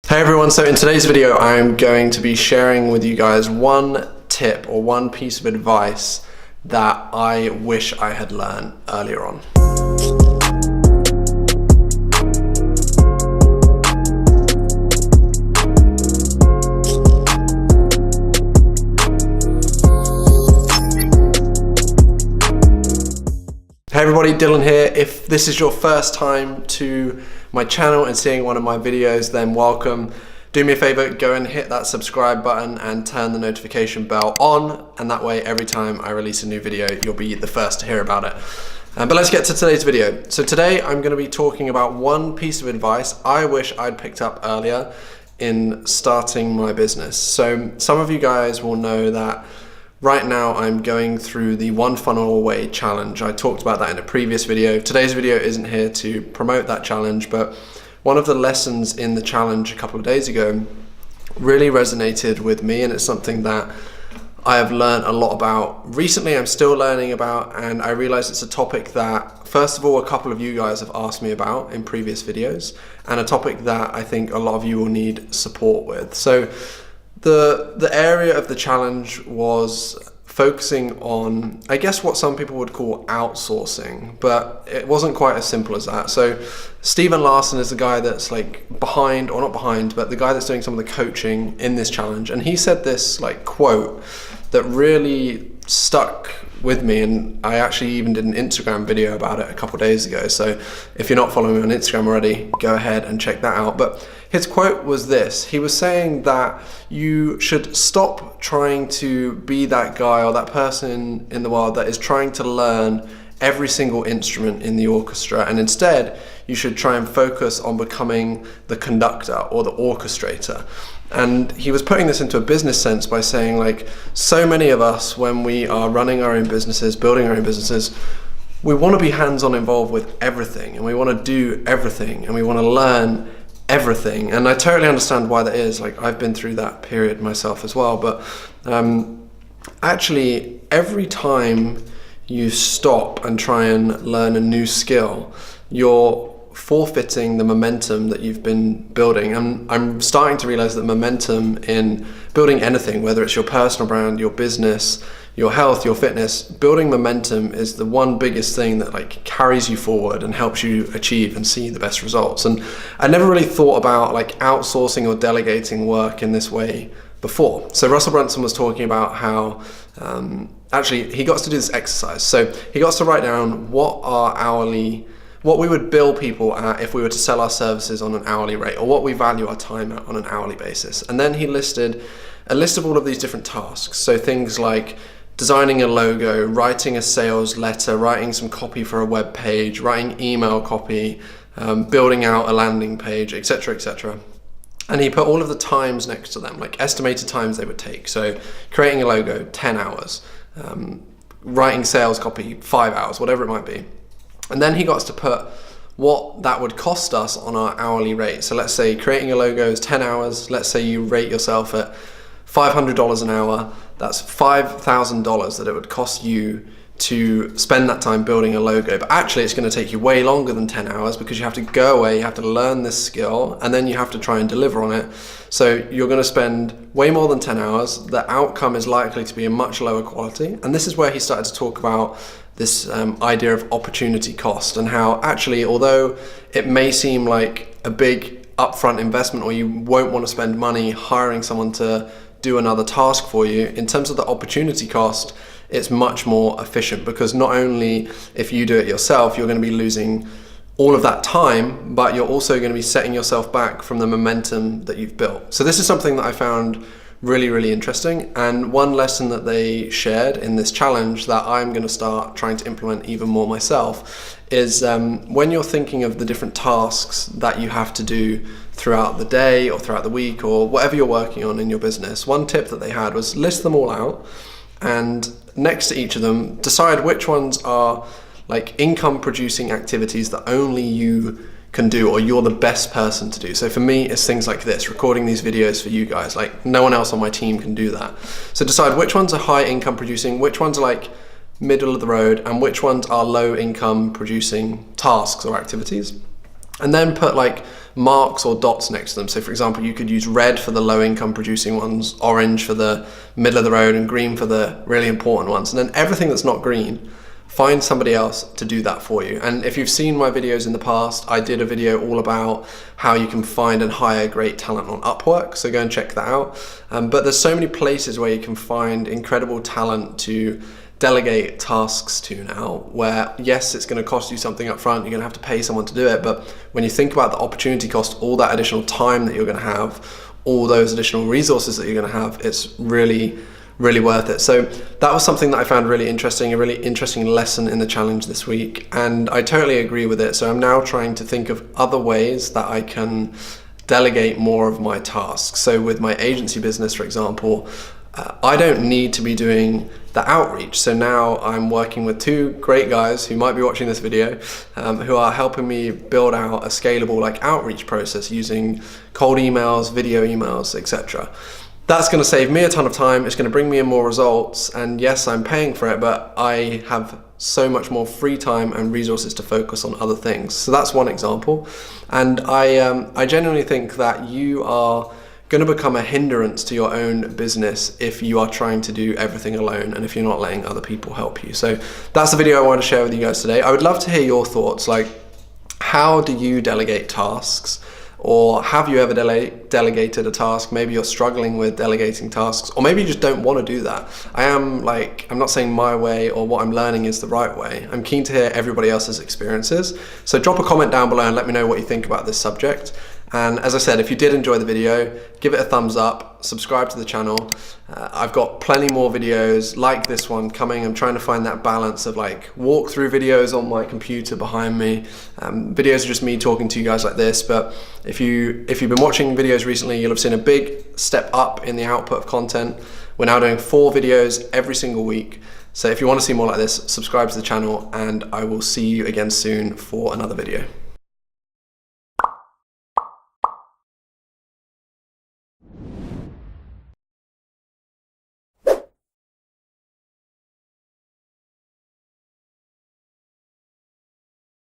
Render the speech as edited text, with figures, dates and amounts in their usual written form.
Hey everyone, so in today's video I'm going to be sharing with you guys one tip or one piece of advice that I wish I had learned earlier on. Hey everybody, Dylan here. If this is your first time to my channel and seeing one of my videos, then welcome. Do me a favor, go and hit that subscribe button and turn the notification bell on, and that way every time I release a new video you'll be the first to hear about it. But let's get to today's video. So today I'm going to be talking about one piece of advice I wish I'd picked up earlier in starting my business. So some of you guys will know that right now I'm going through the One Funnel Away challenge. I talked about that in a previous video. Today's video isn't here to promote that challenge, but one of the lessons in the challenge a couple of days ago really resonated with me, and it's something that I have learned a lot about recently. I'm still learning about, and I realize it's a topic that, first of all, a couple of you guys have asked me about in previous videos, and a topic that I think a lot of you will need support with. So the area of the challenge was focusing on, I guess, what some people would call outsourcing, but it wasn't quite as simple as that. So Stephen Larsen is the guy that's like behind, or not behind, but the guy that's doing some of the coaching in this challenge. And he said this like quote that really stuck with me, and I actually even did an Instagram video about it a couple of days ago. So if you're not following me on Instagram already, go ahead and check that out. But his quote was this. He was saying that you should stop trying to be that guy or that person in the world that is trying to learn every single instrument in the orchestra, and instead you should try and focus on becoming the conductor or the orchestrator. And he was putting this into a business sense by saying, like, so many of us, when we are running our own businesses, building our own businesses, we want to be hands-on involved with everything, and we want to do everything, and we want to learn everything. And I totally understand why that is. Like, I've been through that period myself as well. But actually, every time you stop and try and learn a new skill, you're forfeiting the momentum that you've been building. And I'm starting to realize that momentum in building anything, whether it's your personal brand, your business, your health, your fitness, building momentum is the one biggest thing that like carries you forward and helps you achieve and see the best results. And I never really thought about like outsourcing or delegating work in this way before. So Russell Brunson was talking about how actually he got us to do this exercise. So he got us to write down what we would bill people at if we were to sell our services on an hourly rate, or what we value our time at on an hourly basis. And then he listed a list of all of these different tasks. So things like designing a logo, writing a sales letter, writing some copy for a web page, writing email copy, building out a landing page, etc., etc. And he put all of the times next to them, like estimated times they would take. So creating a logo, 10 hours, writing sales copy, 5 hours, whatever it might be. And then he got us to put what that would cost us on our hourly rate. So let's say creating a logo is 10 hours. Let's say you rate yourself at $500 an hour. That's $5,000 that it would cost you to spend that time building a logo. But actually it's going to take you way longer than 10 hours because you have to go away, you have to learn this skill, and then you have to try and deliver on it. So you're going to spend way more than 10 hours. The outcome is likely to be a much lower quality. And this is where he started to talk about this idea of opportunity cost, and how actually, although it may seem like a big upfront investment, or you won't want to spend money hiring someone to do another task for you, in terms of the opportunity cost, it's much more efficient, because not only if you do it yourself, you're going to be losing all of that time, but you're also going to be setting yourself back from the momentum that you've built. So this is something that I found really, really interesting. And one lesson that they shared in this challenge that I'm going to start trying to implement even more myself is when you're thinking of the different tasks that you have to do throughout the day or throughout the week or whatever you're working on in your business, one tip that they had was list them all out, and next to each of them, decide which ones are like income producing activities that only you can do, or you're the best person to do. So for me, it's things like this, recording these videos for you guys. Like, no one else on my team can do that. So decide which ones are high income producing, which ones are like middle of the road, and which ones are low income producing tasks or activities. And then put like marks or dots next to them. So for example, you could use red for the low income producing ones, orange for the middle of the road, and green for the really important ones. And then everything that's not green, find somebody else to do that for you. And if you've seen my videos in the past, I did a video all about how you can find and hire great talent on Upwork, so go and check that out. But there's so many places where you can find incredible talent to delegate tasks to now, where yes, it's going to cost you something up front, you're going to have to pay someone to do it, but when you think about the opportunity cost, all that additional time that you're going to have, all those additional resources that you're going to have, it's really worth it. So that was something that I found really interesting, a really interesting lesson in the challenge this week, and I totally agree with it. So I'm now trying to think of other ways that I can delegate more of my tasks. So with my agency business, for example, I don't need to be doing the outreach. So now I'm working with two great guys who might be watching this video, who are helping me build out a scalable outreach process using cold emails, video emails, etc. That's going to save me a ton of time. It's going to bring me in more results. And yes, I'm paying for it, but I have so much more free time and resources to focus on other things. So that's one example. And I genuinely think that you are going to become a hindrance to your own business if you are trying to do everything alone and if you're not letting other people help you. So that's the video I wanted to share with you guys today. I would love to hear your thoughts. How do you delegate tasks? Or have you ever delegated a task? Maybe you're struggling with delegating tasks, or maybe you just don't want to do that. I'm not saying my way or what I'm learning is the right way. I'm keen to hear everybody else's experiences. So drop a comment down below and let me know what you think about this subject. And as I said, if you did enjoy the video, give it a thumbs up, subscribe to the channel. I've got plenty more videos like this one coming. I'm trying to find that balance of walkthrough videos on my computer behind me. Videos are just me talking to you guys like this, but if you've been watching videos recently, you'll have seen a big step up in the output of content. We're now doing 4 videos every single week. So if you want to see more like this, subscribe to the channel, and I will see you again soon for another video.